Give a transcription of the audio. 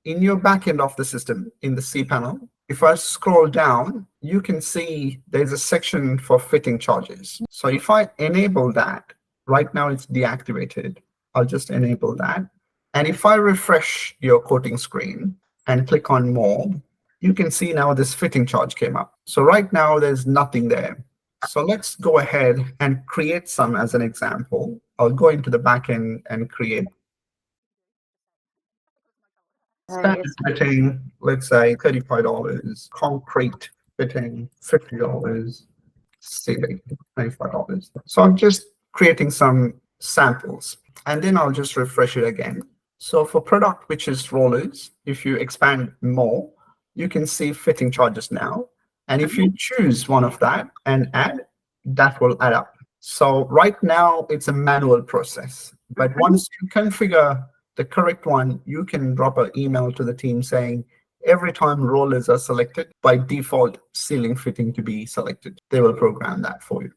in your backend of the system, in the cPanel, if I scroll down, you can see there's a section for fitting charges. So if I enable that, right now it's deactivated. I'll just enable that. And if I refresh your quoting screen and click on more, you can see now this fitting charge came up. So right now there's nothing there. So let's go ahead and create some as an example. I'll go into the backend and create standard fitting, let's say $35, concrete fitting, $50, ceiling, $25. So I'm just creating some samples, and then I'll just refresh it again. So for product, which is rollers, if you expand more, you can see fitting charges now. And if you choose one of that and add, that will add up. So right now it's a manual process, but once you configure the correct one, you can drop an email to the team saying, every time rollers are selected, by default, ceiling fitting to be selected. They will program that for you.